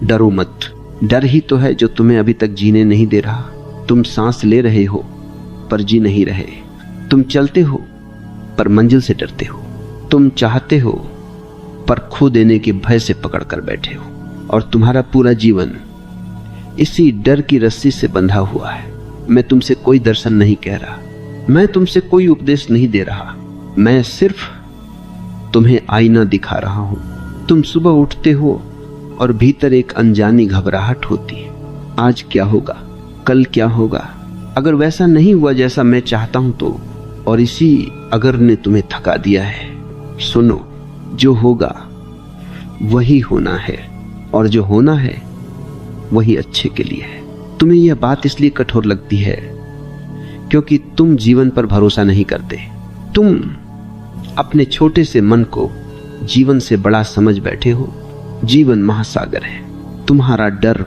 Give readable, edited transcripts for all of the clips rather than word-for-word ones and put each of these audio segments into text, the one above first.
डरो मत। डर ही तो है जो तुम्हें अभी तक जीने नहीं दे रहा। तुम सांस ले रहे हो पर जी नहीं रहे। तुम चलते हो पर मंजिल से डरते हो। तुम चाहते हो पर खो देने के भय से पकड़ कर बैठे हो। और तुम्हारा पूरा जीवन इसी डर की रस्सी से बंधा हुआ है। मैं तुमसे कोई दर्शन नहीं कह रहा, मैं तुमसे कोई उपदेश नहीं दे रहा, मैं सिर्फ तुम्हें आईना दिखा रहा हूं। तुम सुबह उठते हो और भीतर एक अनजानी घबराहट होती है। आज क्या होगा, कल क्या होगा, अगर वैसा नहीं हुआ जैसा मैं चाहता हूं तो। और इसी अगर ने तुम्हें थका दिया है। सुनो, जो होगा वही होना है, और जो होना है वही अच्छे के लिए है। तुम्हें यह बात इसलिए कठोर लगती है क्योंकि तुम जीवन पर भरोसा नहीं करते। तुम अपने छोटे से मन को जीवन से बड़ा समझ बैठे हो। जीवन महासागर है, तुम्हारा डर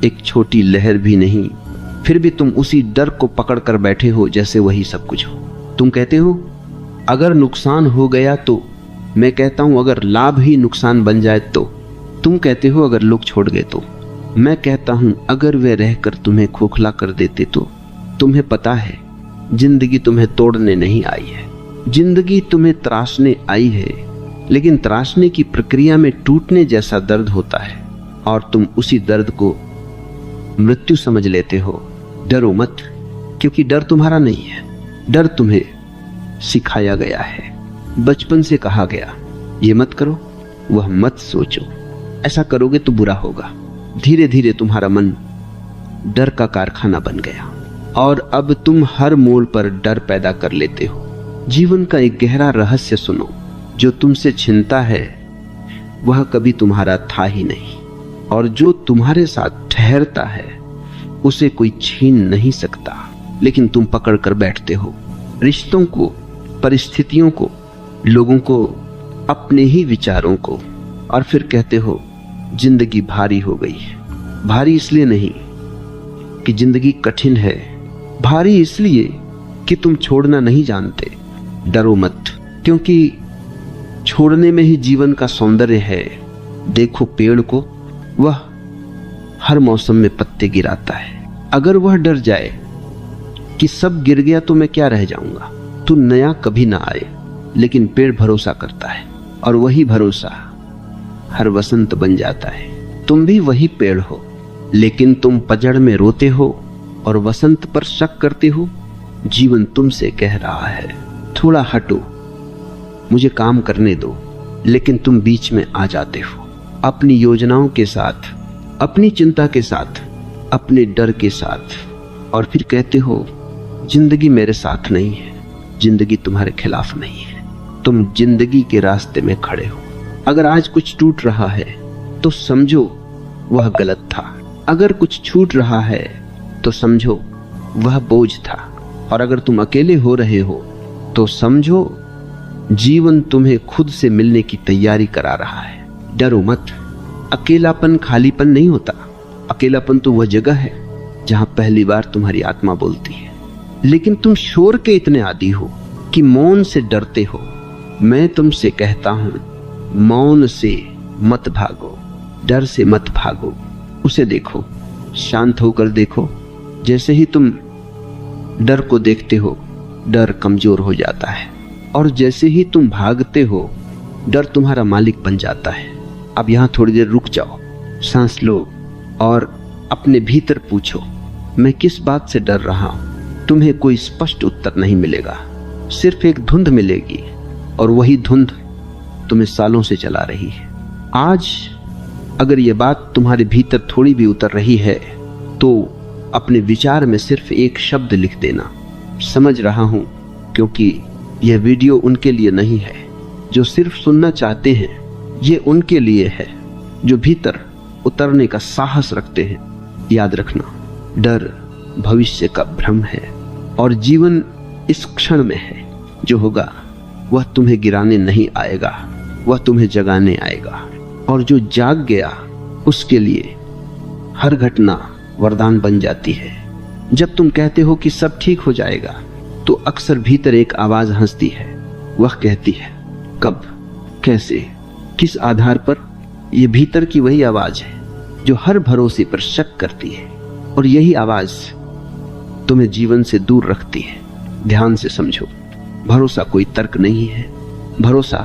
एक छोटी लहर भी नहीं, फिर भी तुम उसी डर को पकड़ कर बैठे हो जैसे वही सब कुछ हो। तुम कहते हो अगर नुकसान हो गया तो, मैं कहता हूं अगर लाभ ही नुकसान बन जाए तो। तुम कहते हो अगर लोग छोड़ गए तो, मैं कहता हूं अगर वे रहकर तुम्हें खोखला कर देते तो। तुम्हें पता है जिंदगी तुम्हें तोड़ने नहीं आई है, जिंदगी तुम्हें तराशने आई है, लेकिन तराशने की प्रक्रिया में टूटने जैसा दर्द होता है और तुम उसी दर्द को मृत्यु समझ लेते हो। डरो मत, क्योंकि डर तुम्हारा नहीं है, डर तुम्हें सिखाया गया है। बचपन से कहा गया ये मत करो, वह मत सोचो, ऐसा करोगे तो बुरा होगा। धीरे धीरे तुम्हारा मन डर का कारखाना बन गया और अब तुम हर मोड़ पर डर पैदा कर लेते हो। जीवन का एक गहरा रहस्य सुनो, जो तुमसे छिनता है वह कभी तुम्हारा था ही नहीं, और जो तुम्हारे साथ ठहरता है उसे कोई छीन नहीं सकता, लेकिन तुम पकड़ कर बैठते हो। रिश्तों को, परिस्थितियों को, लोगों को, अपने ही विचारों को, और फिर कहते हो जिंदगी भारी हो गई है। भारी इसलिए नहीं कि जिंदगी कठिन है, भारी इसलिए कि तुम छोड़ना नहीं जानते। डरो मत, क्योंकि छोड़ने में ही जीवन का सौंदर्य है। देखो पेड़ को, वह हर मौसम में पत्ते गिराता है। अगर वह डर जाए कि सब गिर गया तो मैं क्या रह जाऊंगा, तो नया कभी ना आए। लेकिन पेड़ भरोसा करता है और वही भरोसा हर वसंत बन जाता है। तुम भी वही पेड़ हो, लेकिन तुम पतझड़ में रोते हो और वसंत पर शक करते हो। जीवन तुमसे कह रहा है थोड़ा हटो, मुझे काम करने दो, लेकिन तुम बीच में आ जाते हो अपनी योजनाओं के साथ, अपनी चिंता के साथ, अपने डर के साथ, और फिर कहते हो जिंदगी मेरे साथ नहीं है, जिंदगी तुम्हारे खिलाफ नहीं है। तुम जिंदगी के रास्ते में खड़े हो। अगर आज कुछ टूट रहा है तो समझो वह गलत था, अगर कुछ छूट रहा है तो समझो वह बोझ था, और अगर तुम अकेले हो रहे हो तो समझो जीवन तुम्हें खुद से मिलने की तैयारी करा रहा है। डरो मत, अकेलापन खालीपन नहीं होता। अकेलापन तो वह जगह है जहां पहली बार तुम्हारी आत्मा बोलती है, लेकिन तुम शोर के इतने आदी हो कि मौन से डरते हो। मैं तुमसे कहता हूं, मौन से मत भागो, डर से मत भागो। उसे देखो, शांत होकर देखो। जैसे ही तुम डर को देखते हो, डर कमजोर हो जाता है, और जैसे ही तुम भागते हो, डर तुम्हारा मालिक बन जाता है। अब यहां थोड़ी देर रुक जाओ, सांस लो और अपने भीतर पूछो, मैं किस बात से डर रहा हूं? तुम्हें कोई स्पष्ट उत्तर नहीं मिलेगा, सिर्फ एक धुंध मिलेगी, और वही धुंध तुम्हें सालों से चला रही है। आज अगर यह बात तुम्हारे भीतर थोड़ी भी उतर रही है तो अपने विचार में सिर्फ एक शब्द लिख देना, समझ रहा हूं, क्योंकि यह वीडियो उनके लिए नहीं है जो सिर्फ सुनना चाहते हैं, ये उनके लिए है जो भीतर उतरने का साहस रखते हैं। याद रखना, डर भविष्य का भ्रम है और जीवन इस क्षण में है। जो होगा वह तुम्हें गिराने नहीं आएगा, वह तुम्हें जगाने आएगा, और जो जाग गया उसके लिए हर घटना वरदान बन जाती है। जब तुम कहते हो कि सब ठीक हो जाएगा तो अक्सर भीतर एक आवाज हंसती है। वह कहती है कब, कैसे, किस आधार पर? यह भीतर की वही आवाज है जो हर भरोसे पर शक करती है, और यही आवाज तुम्हें जीवन से दूर रखती है। ध्यान से समझो, भरोसा कोई तर्क नहीं है, भरोसा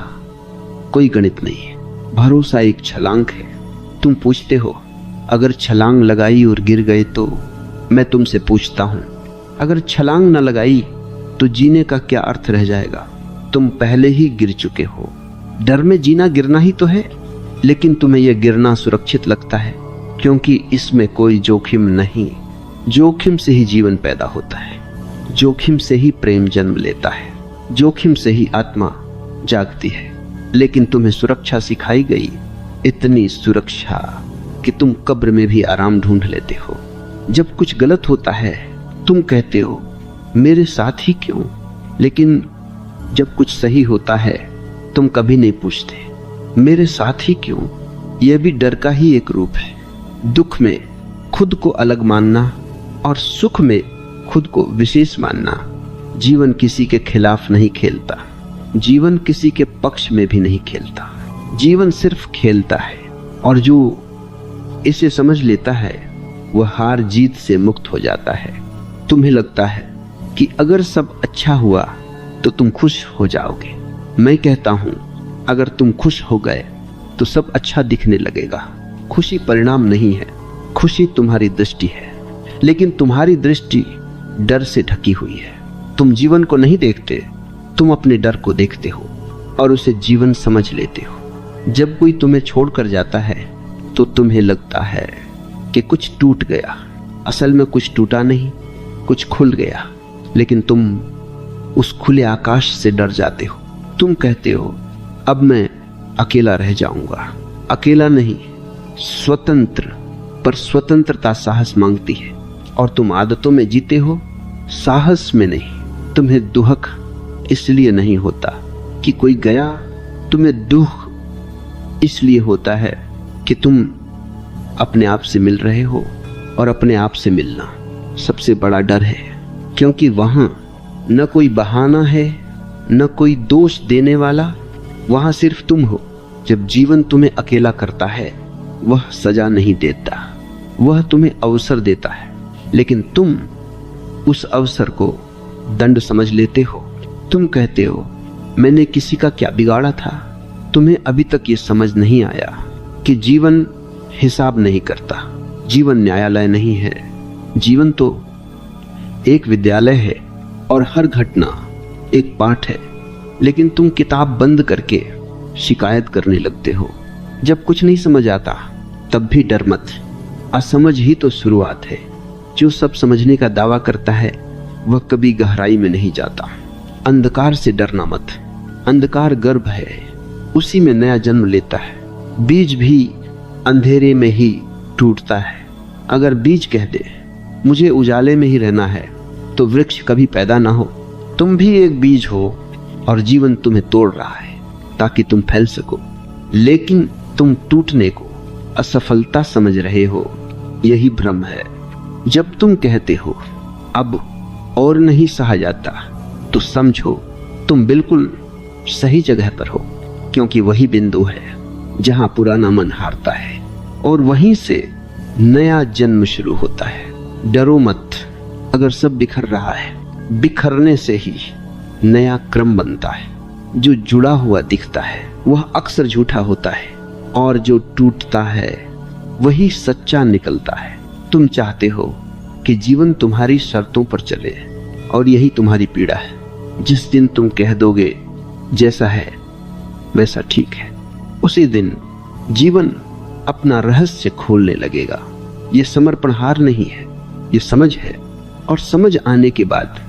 कोई गणित नहीं है, भरोसा एक छलांग है। तुम पूछते हो अगर छलांग लगाई और गिर गए तो? मैं तुमसे पूछता हूं, अगर छलांग न लगाई तो जीने का क्या अर्थ रह जाएगा? तुम पहले ही गिर चुके हो। डर में जीना गिरना ही तो है, लेकिन तुम्हें यह गिरना सुरक्षित लगता है क्योंकि इसमें कोई जोखिम नहीं। जोखिम से ही जीवन पैदा होता है, जोखिम से ही प्रेम जन्म लेता है, जोखिम से ही आत्मा जागती है। लेकिन तुम्हें सुरक्षा सिखाई गई, इतनी सुरक्षा कि तुम कब्र में भी आराम ढूंढ लेते हो। जब कुछ गलत होता है तुम कहते हो मेरे साथ ही क्यों, लेकिन जब कुछ सही होता है तुम कभी नहीं पूछते मेरे साथ ही क्यों। यह भी डर का ही एक रूप है। दुख में खुद को अलग मानना और सुख में खुद को विशेष मानना। जीवन किसी के खिलाफ नहीं खेलता, जीवन किसी के पक्ष में भी नहीं खेलता। जीवन सिर्फ खेलता है, और जो इसे समझ लेता है वह हार जीत से मुक्त हो जाता है। तुम्हें लगता है कि अगर सब अच्छा हुआ तो तुम खुश हो जाओगे। मैं कहता हूं अगर तुम खुश हो गए तो सब अच्छा दिखने लगेगा। खुशी परिणाम नहीं है, खुशी तुम्हारी दृष्टि है, लेकिन तुम्हारी दृष्टि डर से ढकी हुई है। तुम जीवन को नहीं देखते, तुम अपने डर को देखते हो और उसे जीवन समझ लेते हो। जब कोई तुम्हें छोड़कर जाता है तो तुम्हें लगता है कि कुछ टूट गया। असल में कुछ टूटा नहीं, कुछ खुल गया, लेकिन तुम उस खुले आकाश से डर जाते हो। तुम कहते हो अब मैं अकेला रह जाऊंगा। अकेला नहीं, स्वतंत्र, पर स्वतंत्रता साहस मांगती है और तुम आदतों में जीते हो, साहस में नहीं। तुम्हें दुख इसलिए नहीं होता कि कोई गया, तुम्हें दुख इसलिए होता है कि तुम अपने आप से मिल रहे हो, और अपने आप से मिलना सबसे बड़ा डर है, क्योंकि वहां न कोई बहाना है, न कोई दोष देने वाला, वहां सिर्फ तुम हो। जब जीवन तुम्हें अकेला करता है वह सजा नहीं देता, वह तुम्हें अवसर देता है, लेकिन तुम उस अवसर को दंड समझ लेते हो। तुम कहते हो मैंने किसी का क्या बिगाड़ा था। तुम्हें अभी तक ये समझ नहीं आया कि जीवन हिसाब नहीं करता, जीवन न्यायालय नहीं है। जीवन तो एक विद्यालय है और हर घटना एक पाठ है, लेकिन तुम किताब बंद करके शिकायत करने लगते हो। जब कुछ नहीं समझ आता तब भी डर मत, असमझ ही तो शुरुआत है। जो सब समझने का दावा करता है वह कभी गहराई में नहीं जाता। अंधकार से डरना मत, अंधकार गर्भ है, उसी में नया जन्म लेता है। बीज भी अंधेरे में ही टूटता है। अगर बीज कह दे मुझे उजाले में ही रहना है तो वृक्ष कभी पैदा ना हो। तुम भी एक बीज हो और जीवन तुम्हें तोड़ रहा है ताकि तुम फैल सको, लेकिन तुम टूटने को असफलता समझ रहे हो। यही भ्रम है। जब तुम कहते हो अब और नहीं सहा जाता तो समझो तुम बिल्कुल सही जगह पर हो, क्योंकि वही बिंदु है जहां पुराना मन हारता है और वहीं से नया जन्म शुरू होता है। डरो मत, अगर सब बिखर रहा है, बिखरने से ही नया क्रम बनता है। जो जुड़ा हुआ दिखता है वह अक्सर झूठा होता है, और जो टूटता है वही सच्चा निकलता है। तुम चाहते हो कि जीवन तुम्हारी शर्तों पर चले, और यही तुम्हारी पीड़ा है। जिस दिन तुम कह दोगे जैसा है वैसा ठीक है, उसी दिन जीवन अपना रहस्य खोलने लगेगा। ये समर्पण हार नहीं है, ये समझ है, और समझ आने के बाद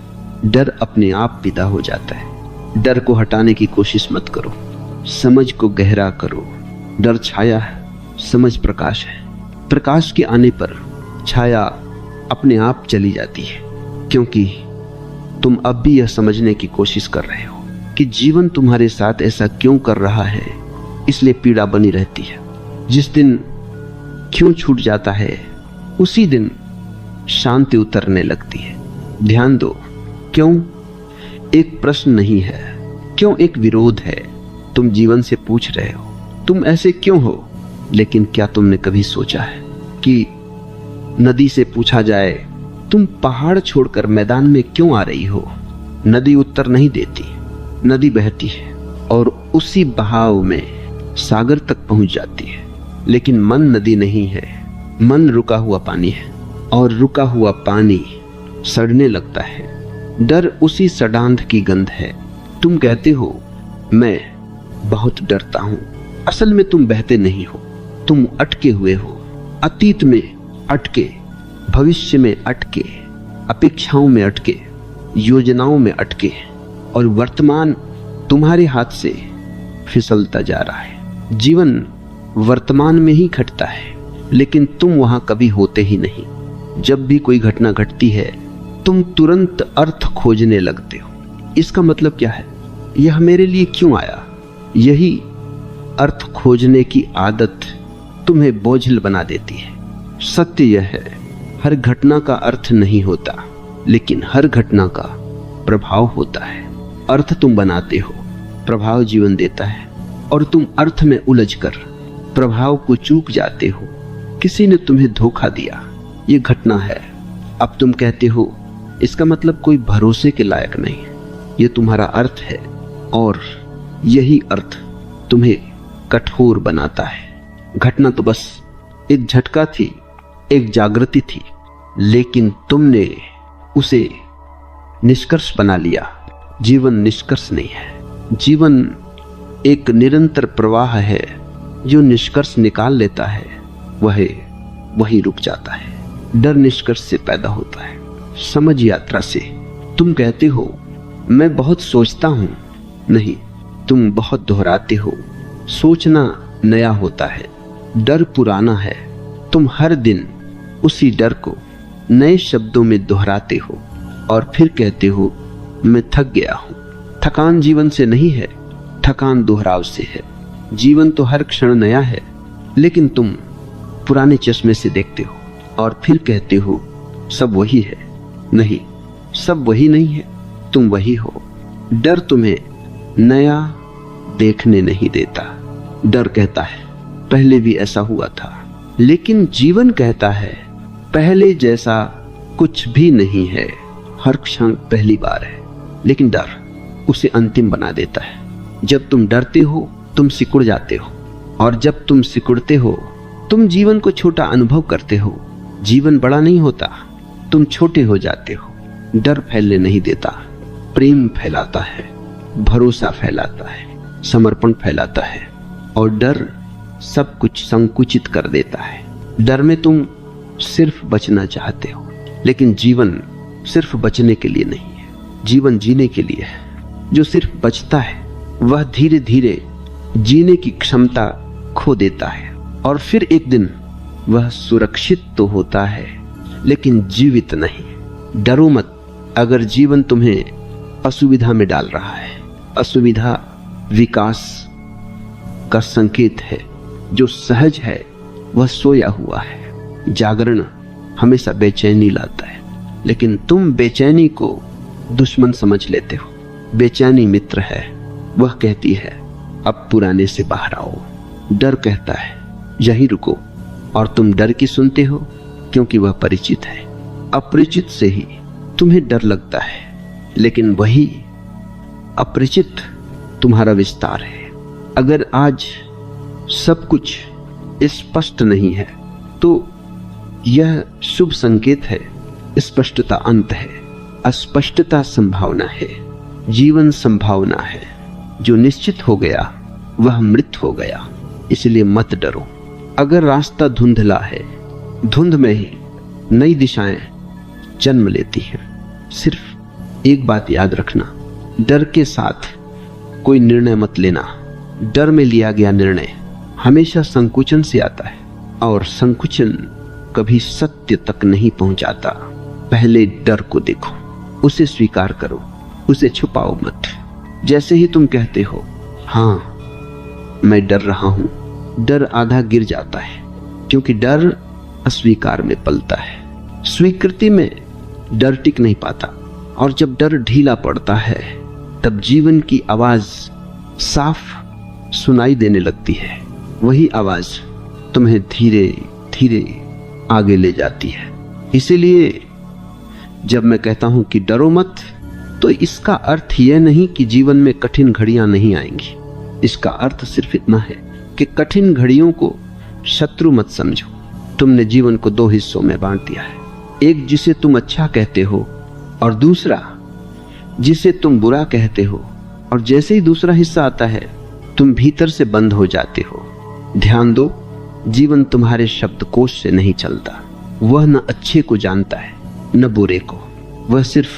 डर अपने आप विदा हो जाता है। डर को हटाने की कोशिश मत करो, समझ को गहरा करो। डर छाया है, समझ प्रकाश है। प्रकाश के आने पर छाया अपने आप चली जाती है, क्योंकि तुम अब भी यह समझने की कोशिश कर रहे हो कि जीवन तुम्हारे साथ ऐसा क्यों कर रहा है, इसलिए पीड़ा बनी रहती है। जिस दिन क्यों छूट जाता है उसी दिन शांति उतरने लगती है। ध्यान दो, क्यों एक प्रश्न नहीं है, क्यों एक विरोध है। तुम जीवन से पूछ रहे हो तुम ऐसे क्यों हो, लेकिन क्या तुमने कभी सोचा है कि नदी से पूछा जाए तुम पहाड़ छोड़कर मैदान में क्यों आ रही हो, नदी उत्तर नहीं देती। नदी बहती है और उसी बहाव में सागर तक पहुंच जाती है। लेकिन मन नदी नहीं है, मन रुका हुआ पानी है और रुका हुआ पानी सड़ने लगता है। डर उसी सड़ांध की गंध है। तुम कहते हो मैं बहुत डरता हूं, असल में तुम बहते नहीं हो, तुम अटके हुए हो, अतीत में अटके, भविष्य में अटके, अपेक्षाओं में अटके, योजनाओं में अटके, और वर्तमान तुम्हारे हाथ से फिसलता जा रहा है। जीवन वर्तमान में ही घटता है, लेकिन तुम वहां कभी होते ही नहीं। जब भी कोई घटना घटती है तुम तुरंत अर्थ खोजने लगते हो। इसका मतलब क्या है, यह मेरे लिए क्यों आया? यही अर्थ खोजने की आदत तुम्हें बोझिल बना देती है। सत्य यह है, हर घटना का अर्थ नहीं होता, लेकिन हर घटना का प्रभाव होता है। अर्थ तुम बनाते हो, प्रभाव जीवन देता है, और तुम अर्थ में उलझकर प्रभाव को चूक जाते हो। किसी ने तुम्हें धोखा दिया, ये घटना है। अब तुम कहते हो इसका मतलब कोई भरोसे के लायक नहीं है, ये तुम्हारा अर्थ है, और यही अर्थ तुम्हें कठोर बनाता है। घटना तो बस एक झटका थी, एक जागृति थी, लेकिन तुमने उसे निष्कर्ष बना लिया। जीवन निष्कर्ष नहीं है, जीवन एक निरंतर प्रवाह है। जो निष्कर्ष निकाल लेता है वह वही रुक जाता है। डर निष्कर्ष से पैदा होता है, समझ यात्रा से। तुम कहते हो मैं बहुत सोचता हूं, नहीं, तुम बहुत दोहराते हो। सोचना नया होता है, डर पुराना है। तुम हर दिन उसी डर को नए शब्दों में दोहराते हो और फिर कहते हो मैं थक गया हूं। थकान जीवन से नहीं है, थकान दोहराव से है। जीवन तो हर क्षण नया है, लेकिन तुम पुराने चश्मे से देखते हो और फिर कहते हो सब वही है। नहीं, सब वही नहीं है, तुम वही हो। डर तुम्हें नया देखने नहीं देता। डर कहता है पहले भी ऐसा हुआ था, लेकिन जीवन कहता है पहले जैसा कुछ भी नहीं है, हर क्षण पहली बार है। लेकिन डर उसे अंतिम बना देता है। जब तुम डरते हो तुम सिकुड़ जाते हो, और जब तुम सिकुड़ते हो तुम जीवन को छोटा अनुभव करते हो। जीवन बड़ा नहीं होता, तुम छोटे हो जाते हो। डर फैलने नहीं देता, प्रेम फैलाता है, भरोसा फैलाता है, समर्पण फैलाता है, और डर सब कुछ संकुचित कर देता है। डर में तुम सिर्फ बचना चाहते हो, लेकिन जीवन सिर्फ बचने के लिए नहीं है, जीवन जीने के लिए है। जो सिर्फ बचता है वह धीरे धीरे जीने की क्षमता खो देता है, और फिर एक दिन वह सुरक्षित तो होता है लेकिन जीवित नहीं। डरो मत, अगर जीवन तुम्हें असुविधा में डाल रहा है। असुविधा विकास का संकेत है। जो सहज है वह सोया हुआ है। जागरण हमेशा बेचैनी लाता है, लेकिन तुम बेचैनी को दुश्मन समझ लेते हो। बेचैनी मित्र है, वह कहती है अब पुराने से बाहर आओ। डर कहता है यहीं रुको, और तुम डर की सुनते हो क्योंकि वह परिचित है। अपरिचित से ही तुम्हें डर लगता है, लेकिन वही अपरिचित तुम्हारा विस्तार है। अगर आज सब कुछ स्पष्ट नहीं है तो यह शुभ संकेत है। स्पष्टता अंत है, अस्पष्टता संभावना है। जीवन संभावना है। जो निश्चित हो गया वह मृत हो गया, इसलिए मत डरो। अगर रास्ता धुंधला है, धुंध में ही नई दिशाएं जन्म लेती हैं। सिर्फ एक बात याद रखना, डर के साथ कोई निर्णय मत लेना। डर में लिया गया निर्णय हमेशा संकुचन से आता है, और संकुचन कभी सत्य तक नहीं पहुंचाता। पहले डर को देखो, उसे स्वीकार करो, उसे छुपाओ मत। जैसे ही तुम कहते हो हाँ मैं डर रहा हूं, डर आधा गिर जाता है, क्योंकि डर अस्वीकार में पलता है। स्वीकृति में डर टिक नहीं पाता, और जब डर ढीला पड़ता है तब जीवन की आवाज साफ सुनाई देने लगती है। वही आवाज तुम्हें धीरे धीरे आगे ले जाती है। इसीलिए जब मैं कहता हूं कि डरो मत, तो इसका अर्थ यह नहीं कि जीवन में कठिन घड़ियां नहीं आएंगी। इसका अर्थ सिर्फ इतना है कि कठिन घड़ियों को शत्रु मत समझो। तुमने जीवन को दो हिस्सों में बांट दिया है, एक जिसे तुम अच्छा कहते हो और दूसरा जिसे तुम बुरा कहते हो। और जैसे ही दूसरा हिस्सा आता है तुम भीतर से बंद हो जाते हो। ध्यान दो, जीवन तुम्हारे शब्दकोश से नहीं चलता। वह न अच्छे को जानता है न बुरे को, वह सिर्फ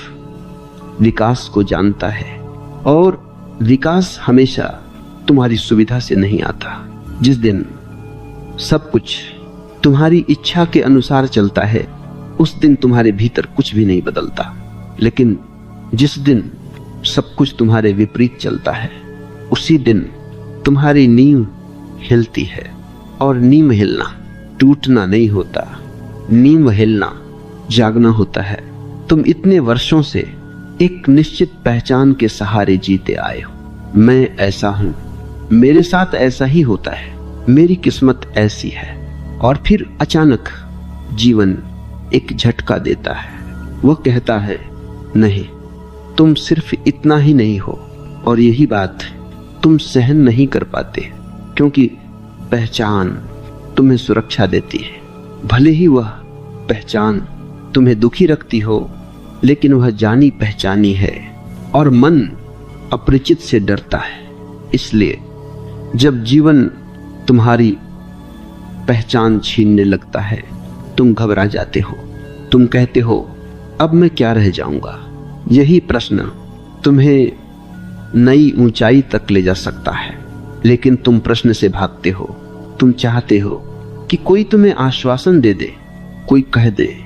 विकास को जानता है। और विकास हमेशा तुम्हारी सुविधा से नहीं आता। जिस दिन सब कुछ तुम्हारी इच्छा के अनुसार चलता है उस दिन तुम्हारे भीतर कुछ भी नहीं बदलता। लेकिन जिस दिन सब कुछ तुम्हारे विपरीत चलता है उसी दिन तुम्हारी नींव हिलती है। और नींव हिलना टूटना नहीं होता, नींव हिलना जागना होता है। तुम इतने वर्षों से एक निश्चित पहचान के सहारे जीते आए हो। मैं ऐसा हूं, मेरे साथ ऐसा ही होता है, मेरी किस्मत ऐसी है। और फिर अचानक जीवन एक झटका देता है। वह कहता है, नहीं, तुम सिर्फ इतना ही नहीं हो। और यही बात तुम सहन नहीं कर पाते, क्योंकि पहचान तुम्हें सुरक्षा देती है। भले ही वह पहचान तुम्हें दुखी रखती हो, लेकिन वह जानी पहचानी है। और मन अपरिचित से डरता है। इसलिए जब जीवन तुम्हारी पहचान छीनने लगता है तुम घबरा जाते हो। तुम कहते हो, अब मैं क्या रह जाऊंगा। यही प्रश्न तुम्हें नई ऊंचाई तक ले जा सकता है, लेकिन तुम प्रश्न से भागते हो। तुम चाहते हो कि कोई तुम्हें आश्वासन दे दे, कोई कह दे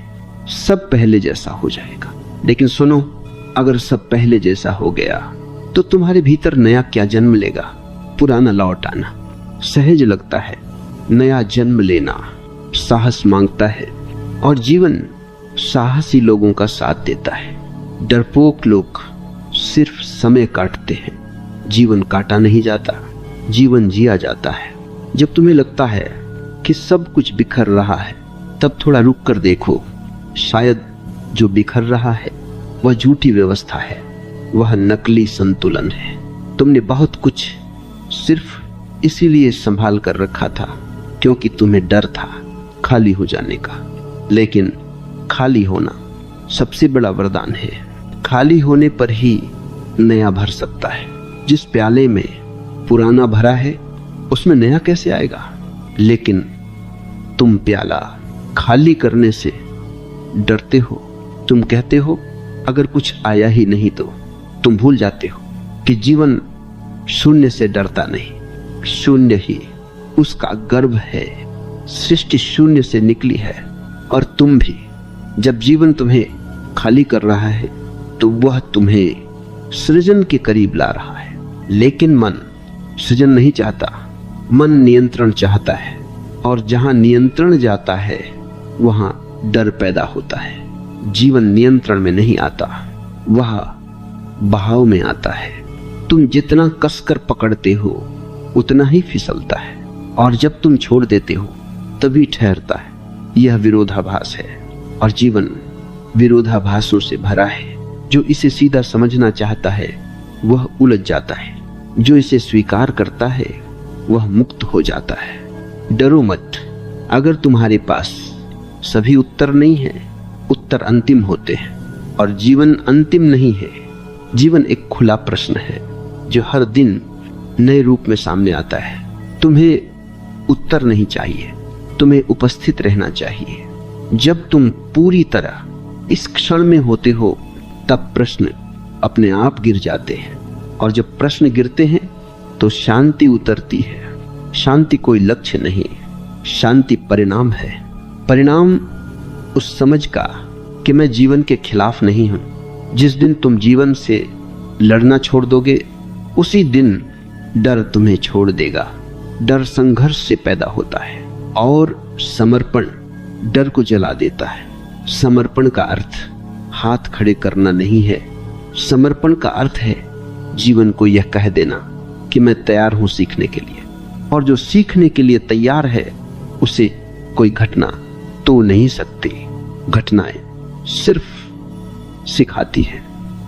सब पहले जैसा हो जाएगा। लेकिन सुनो, अगर सब पहले जैसा हो गया तो तुम्हारे भीतर नया क्या जन्म लेगा। पुराना लौट आना सहज लगता है, नया जन्म लेना साहस मांगता है। और जीवन साहसी लोगों का साथ देता है। डरपोक लोग सिर्फ समय काटते हैं, जीवन काटा नहीं जाता, जीवन जिया जाता है। जब तुम्हें लगता है कि सब कुछ बिखर रहा है तब थोड़ा रुक कर देखो, शायद जो बिखर रहा है वह झूठी व्यवस्था है, वह नकली संतुलन है। तुमने बहुत कुछ सिर्फ इसीलिए संभाल कर रखा था क्योंकि तुम्हें डर था खाली हो जाने का। लेकिन खाली होना सबसे बड़ा वरदान है। खाली होने पर ही नया भर सकता है। जिस प्याले में पुराना भरा है उसमें नया कैसे आएगा। लेकिन तुम प्याला खाली करने से डरते हो। तुम कहते हो अगर कुछ आया ही नहीं तो। तुम भूल जाते हो कि जीवन शून्य से डरता नहीं, शून्य ही उसका गर्भ है। सृष्टि शून्य से निकली है। और तुम भी, जब जीवन तुम्हें खाली कर रहा है तो वह तुम्हें सृजन के करीब ला रहा है। लेकिन मन सृजन नहीं चाहता, मन नियंत्रण चाहता है। और जहां नियंत्रण जाता है वहां डर पैदा होता है। जीवन नियंत्रण में नहीं आता, वह बहाव में आता है। तुम जितना कसकर पकड़ते हो उतना ही फिसलता है, और जब तुम छोड़ देते हो तभी ठहरता है। यह विरोधाभास है, और जीवन विरोधाभासों से भरा है। जो इसे सीधा समझना चाहता है वह उलझ जाता है, जो इसे स्वीकार करता है वह मुक्त हो जाता है। डरो मत। अगर तुम्हारे पास सभी उत्तर नहीं है, उत्तर अंतिम होते हैं। और जीवन अंतिम नहीं है, जीवन एक खुला प्रश्न है जो हर दिन नए रूप में सामने आता है। तुम्हें उत्तर नहीं चाहिए, तुम्हें उपस्थित रहना चाहिए। जब तुम पूरी तरह इस क्षण में होते हो तब प्रश्न अपने आप गिर जाते हैं। और जब प्रश्न गिरते हैं तो शांति उतरती है। शांति कोई लक्ष्य नहीं, शांति परिणाम है। परिणाम उस समझ का कि मैं जीवन के खिलाफ नहीं हूं। जिस दिन तुम जीवन से लड़ना छोड़ दोगे उसी दिन डर तुम्हें छोड़ देगा। डर संघर्ष से पैदा होता है, और समर्पण डर को जला देता है। समर्पण का अर्थ हाथ खड़े करना नहीं है। समर्पण का अर्थ है जीवन को यह कह देना कि मैं तैयार हूं सीखने के लिए। और जो सीखने के लिए तैयार है उसे कोई घटना तो नहीं सकते। घटनाएं सिर्फ सिखाती हैं,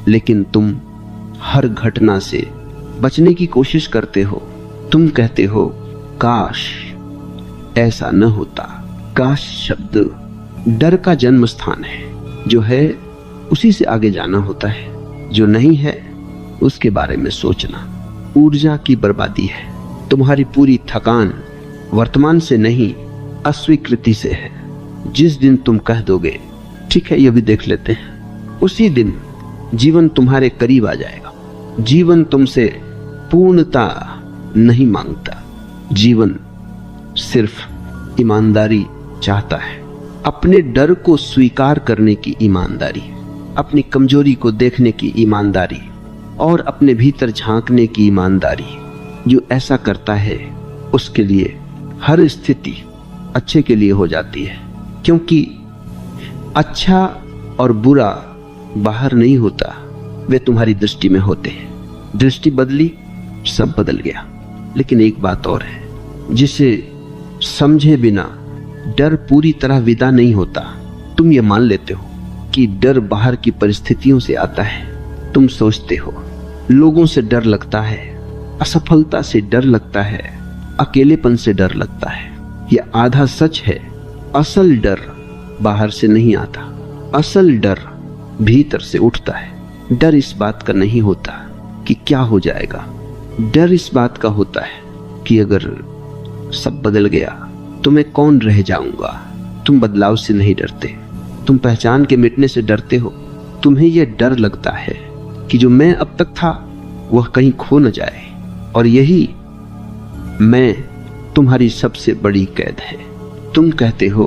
लेकिन तुम हर घटना से बचने की कोशिश करते हो। तुम कहते हो काश ऐसा न होता। काश शब्द डर का जन्म स्थान है। जो है उसी से आगे जाना होता है, जो नहीं है उसके बारे में सोचना ऊर्जा की बर्बादी है। तुम्हारी पूरी थकान वर्तमान से नहीं, अस्वीकृति से है। जिस दिन तुम कह दोगे ठीक है ये भी देख लेते हैं, उसी दिन जीवन तुम्हारे करीब आ जाएगा। जीवन तुमसे पूर्णता नहीं मांगता, जीवन सिर्फ ईमानदारी चाहता है। अपने डर को स्वीकार करने की ईमानदारी, अपनी कमजोरी को देखने की ईमानदारी और अपने भीतर झांकने की ईमानदारी। जो ऐसा करता है उसके लिए हर स्थिति अच्छे के लिए हो जाती है, क्योंकि अच्छा और बुरा बाहर नहीं होता, वे तुम्हारी दृष्टि में होते हैं। दृष्टि बदली, सब बदल गया। लेकिन एक बात और है, जिसे समझे बिना डर पूरी तरह विदा नहीं होता। तुम ये मान लेते हो कि डर बाहर की परिस्थितियों से आता है। तुम सोचते हो लोगों से डर लगता है, असफलता से डर लगता है, अकेलेपन से डर लगता है। यह आधा सच है। असल डर बाहर से नहीं आता, असल डर भीतर से उठता है। डर इस बात का नहीं होता कि क्या हो जाएगा, डर इस बात का होता है कि अगर सब बदल गया तो मैं कौन रह जाऊंगा। तुम बदलाव से नहीं डरते, तुम पहचान के मिटने से डरते हो। तुम्हें यह डर लगता है कि जो मैं अब तक था वह कहीं खो न जाए, और यही मैं तुम्हारी सबसे बड़ी कैद है। तुम कहते हो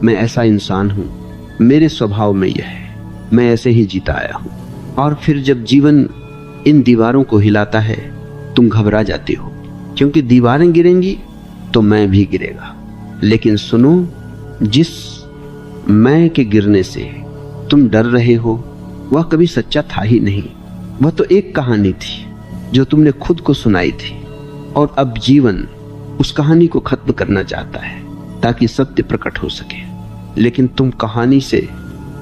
मैं ऐसा इंसान हूं, मेरे स्वभाव में यह है, मैं ऐसे ही जीता आया हूं। और फिर जब जीवन इन दीवारों को हिलाता है तुम घबरा जाते हो, क्योंकि दीवारें गिरेंगी तो मैं भी गिरेगा। लेकिन सुनो, जिस मैं के गिरने से तुम डर रहे हो वह कभी सच्चा था ही नहीं। वह तो एक कहानी थी जो तुमने खुद को सुनाई थी, और अब जीवन उस कहानी को खत्म करना चाहता है ताकि सत्य प्रकट हो सके। लेकिन तुम कहानी से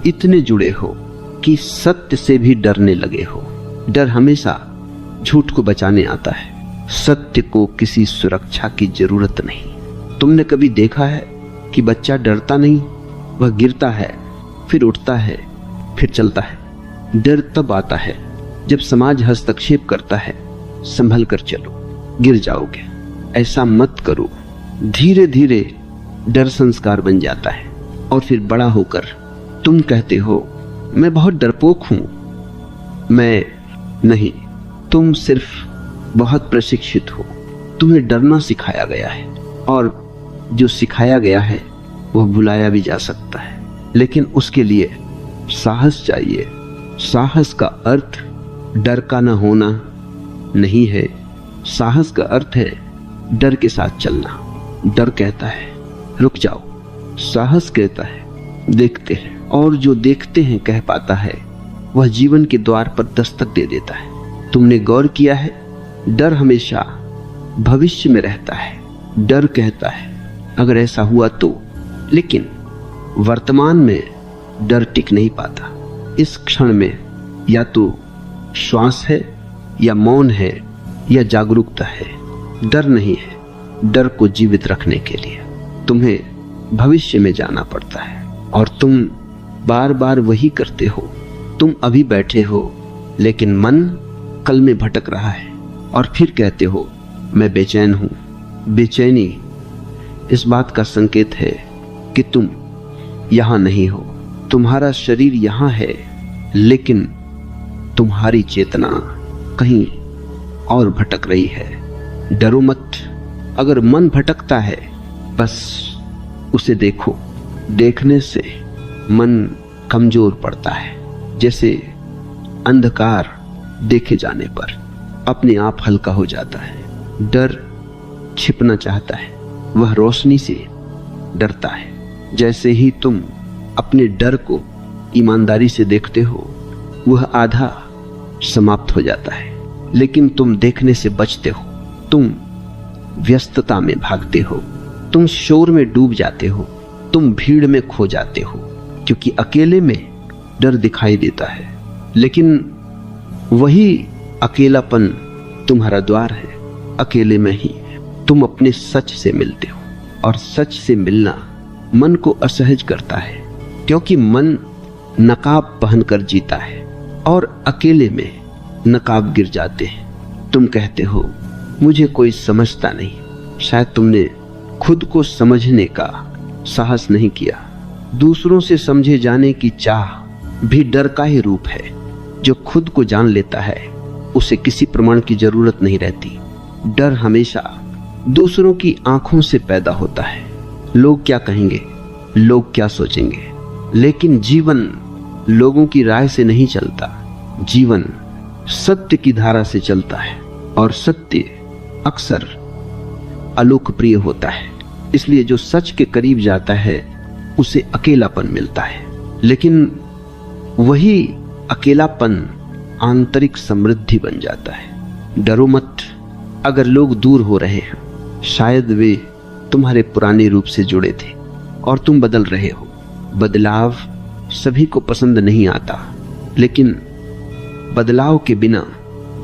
इतने जुड़े हो कि सत्य से भी डरने लगे हो। डर हमेशा झूठ को बचाने आता है, सत्य को किसी सुरक्षा की जरूरत नहीं। तुमने कभी देखा है कि बच्चा डरता नहीं, वह गिरता है, फिर उठता है, फिर चलता है। डर तब आता है जब समाज हस्तक्षेप करता है, संभल कर चलो, गिर जाओगे, ऐसा मत करो। धीरे धीरे डर संस्कार बन जाता है, और फिर बड़ा होकर तुम कहते हो मैं बहुत डरपोक हूं। मैं नहीं, तुम सिर्फ बहुत प्रशिक्षित हो। तुम्हें डरना सिखाया गया है, और जो सिखाया गया है वह भुलाया भी जा सकता है, लेकिन उसके लिए साहस चाहिए। साहस का अर्थ डर का न होना नहीं है, साहस का अर्थ है डर के साथ चलना। डर कहता है रुक जाओ, साहस कहता है देखते हैं, और जो देखते हैं कह पाता है वह जीवन के द्वार पर दस्तक दे देता है। तुमने गौर किया है, डर हमेशा भविष्य में रहता है। डर कहता है अगर ऐसा हुआ तो, लेकिन वर्तमान में डर टिक नहीं पाता। इस क्षण में या तो श्वास है, या मौन है, या जागरूकता है। डर नहीं है। डर को जीवित रखने के लिए तुम्हें भविष्य में जाना पड़ता है, और तुम बार बार वही करते हो। तुम अभी बैठे हो, लेकिन मन कल में भटक रहा है, और फिर कहते हो मैं बेचैन हूं। बेचैनी इस बात का संकेत है कि तुम यहां नहीं हो। तुम्हारा शरीर यहां है, लेकिन तुम्हारी चेतना कहीं और भटक रही है। डरो मत। अगर मन भटकता है बस उसे देखो। देखने से मन कमजोर पड़ता है, जैसे अंधकार देखे जाने पर अपने आप हल्का हो जाता है। डर छिपना चाहता है, वह रोशनी से डरता है। जैसे ही तुम अपने डर को ईमानदारी से देखते हो, वह आधा समाप्त हो जाता है। लेकिन तुम देखने से बचते हो, तुम व्यस्तता में भागते हो, तुम शोर में डूब जाते हो, तुम भीड़ में खो जाते हो, क्योंकि अकेले में डर दिखाई देता है, लेकिन वही अकेलापन तुम्हारा द्वार है। अकेले में ही तुम अपने सच से मिलते हो, और सच से मिलना मन को असहज करता है, क्योंकि मन नकाब पहनकर जीता है और अकेले में नकाब गिर जाते हैं। तुम कहते हो मुझे कोई समझता नहीं। शायद तुमने खुद को समझने का साहस नहीं किया। दूसरों से समझे जाने की चाह भी डर का ही रूप है। जो खुद को जान लेता है उसे किसी प्रमाण की जरूरत नहीं रहती। डर हमेशा दूसरों की आंखों से पैदा होता है। लोग क्या कहेंगे, लोग क्या सोचेंगे, लेकिन जीवन लोगों की राय से नहीं चलता। जीवन सत्य की धारा से चलता है, और सत्य अक्सर अलोकप्रिय होता है। इसलिए जो सच के करीब जाता है उसे अकेलापन मिलता है, लेकिन वही अकेलापन आंतरिक समृद्धि बन जाता है। डरो मत। अगर लोग दूर हो रहे हैं, शायद वे तुम्हारे पुराने रूप से जुड़े थे और तुम बदल रहे हो। बदलाव सभी को पसंद नहीं आता, लेकिन बदलाव के बिना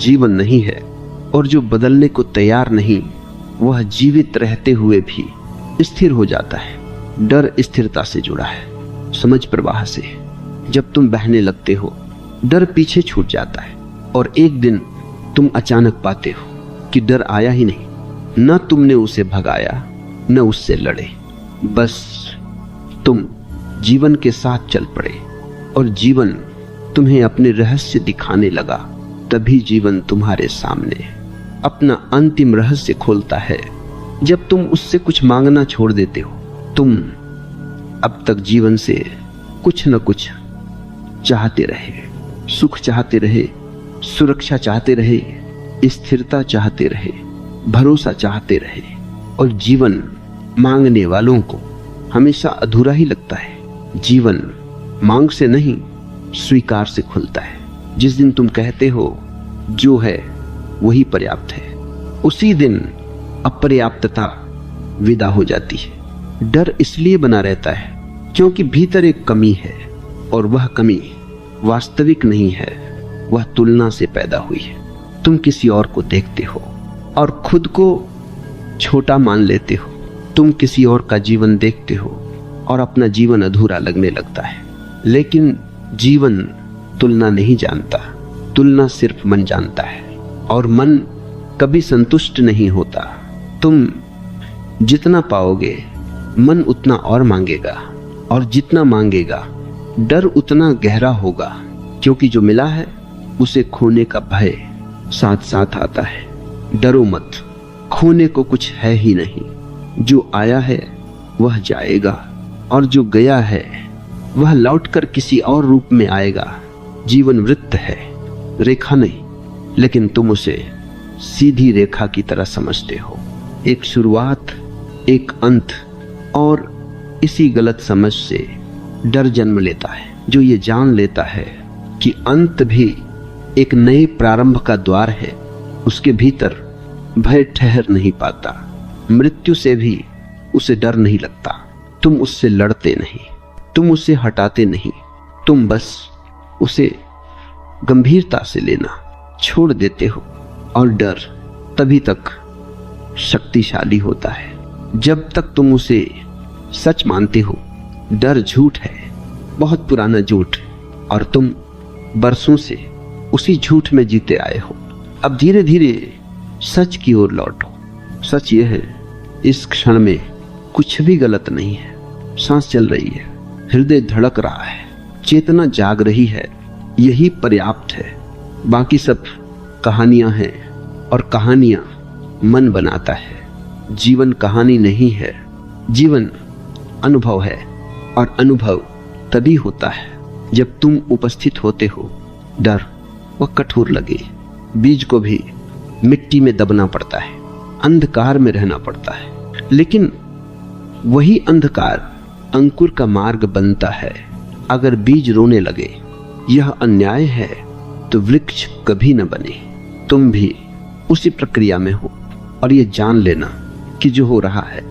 जीवन नहीं है, और जो बदलने को तैयार नहीं वह जीवित रहते हुए भी स्थिर हो जाता है। डर स्थिरता से जुड़ा है, समझ प्रवाह से। जब तुम बहने लगते हो, डर पीछे छूट जाता है, और एक दिन तुम अचानक पाते हो कि डर आया ही नहीं। न तुमने उसे भगाया, न उससे लड़े, बस तुम जीवन के साथ चल पड़े, और जीवन तुम्हें अपने रहस्य दिखाने लगा। तभी जीवन तुम्हारे सामने अपना अंतिम रहस्य खोलता है, जब तुम उससे कुछ मांगना छोड़ देते हो। तुम अब तक जीवन से कुछ न कुछ चाहते रहे, सुख चाहते रहे, सुरक्षा चाहते रहे, स्थिरता चाहते रहे, भरोसा चाहते रहे, और जीवन मांगने वालों को हमेशा अधूरा ही लगता है। जीवन मांग से नहीं, स्वीकार से खुलता है। जिस दिन तुम कहते हो जो है वही पर्याप्त है, उसी दिन अपर्याप्तता विदा हो जाती है। डर इसलिए बना रहता है क्योंकि भीतर एक कमी है, और वह कमी वास्तविक नहीं है, वह तुलना से पैदा हुई है। तुम किसी और को देखते हो और खुद को छोटा मान लेते हो। तुम किसी और का जीवन देखते हो और अपना जीवन अधूरा लगने लगता है। लेकिन जीवन तुलना नहीं जानता, तुलना सिर्फ मन जानता है, और मन कभी संतुष्ट नहीं होता। तुम जितना पाओगे मन उतना और मांगेगा, और जितना मांगेगा डर उतना गहरा होगा, क्योंकि जो मिला है उसे खोने का भय साथ साथ आता है। डरो मत, खोने को कुछ है ही नहीं। जो आया है वह जाएगा, और जो गया है वह लौटकर किसी और रूप में आएगा। जीवन वृत्त है, रेखा नहीं, लेकिन तुम उसे सीधी रेखा की तरह समझते हो। एक शुरुआत, एक अंत, और इसी गलत समझ से डर जन्म लेता है, जो ये जान लेता है कि अंत भी एक नए प्रारंभ का द्वार है। उसके भीतर भय ठहर नहीं पाता। मृत्यु से भी उसे डर नहीं लगता। तुम उससे लड़ते नहीं, तुम उसे हटाते नहीं, तुम बस उसे गंभीरता से लेना छोड़ देते हो। और डर तभी तक शक्तिशाली होता है जब तक तुम उसे सच मानते हो। डर झूठ है, बहुत पुराना झूठ, और तुम बरसों से उसी झूठ में जीते आए हो। अब धीरे धीरे सच की ओर लौटो। सच यह है, इस क्षण में कुछ भी गलत नहीं है। सांस चल रही है, हृदय धड़क रहा है, चेतना जाग रही है, यही पर्याप्त है। बाकी सब कहानियां हैं, और कहानियां मन बनाता है। जीवन कहानी नहीं है, जीवन अनुभव है, और अनुभव तभी होता है जब तुम उपस्थित होते हो। डर वह कठोर लगे, बीज को भी मिट्टी में दबना पड़ता है, अंधकार में रहना पड़ता है, लेकिन वही अंधकार अंकुर का मार्ग बनता है। अगर बीज रोने लगे यह अन्याय है तो वृक्ष कभी न बने। तुम भी उसी प्रक्रिया में हो, और ये जान लेना कि जो हो रहा है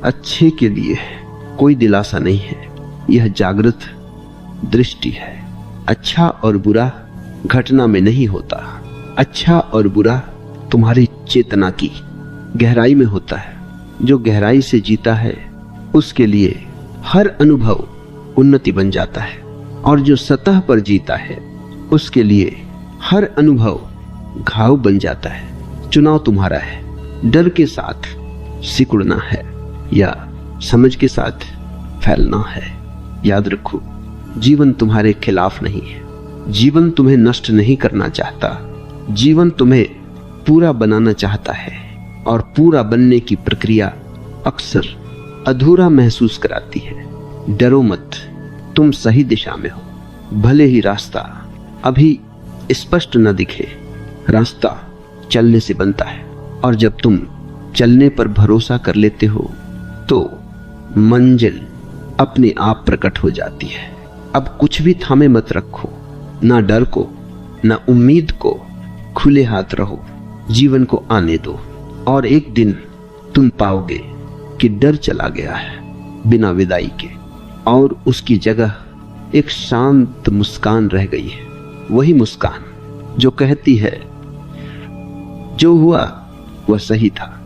अच्छे के लिए है। कोई दिलासा नहीं है, यह जागृत दृष्टि है। अच्छा और बुरा घटना में नहीं होता, अच्छा और बुरा तुम्हारी चेतना की गहराई में होता है। जो गहराई से जीता है उसके लिए हर अनुभव उन्नति बन जाता है, और जो सतह पर जीता है उसके लिए हर अनुभव घाव बन जाता है। चुनाव तुम्हारा है, डर के साथ सिकुड़ना है या समझ के साथ फैलना है। याद रखो, जीवन तुम्हारे खिलाफ नहीं है, जीवन तुम्हें नष्ट नहीं करना चाहता, जीवन तुम्हें पूरा बनाना चाहता है, और पूरा बनने की प्रक्रिया अक्सर अधूरा महसूस कराती है। डरो मत, तुम सही दिशा में हो, भले ही रास्ता अभी स्पष्ट न दिखे। रास्ता चलने से बनता है, और जब तुम चलने पर भरोसा कर लेते हो तो मंजिल अपने आप प्रकट हो जाती है। अब कुछ भी थामे मत रखो, ना डर को ना उम्मीद को, खुले हाथ रहो, जीवन को आने दो, और एक दिन तुम पाओगे कि डर चला गया है बिना विदाई के, और उसकी जगह एक शांत मुस्कान रह गई है। वही मुस्कान जो कहती है जो हुआ वह सही था।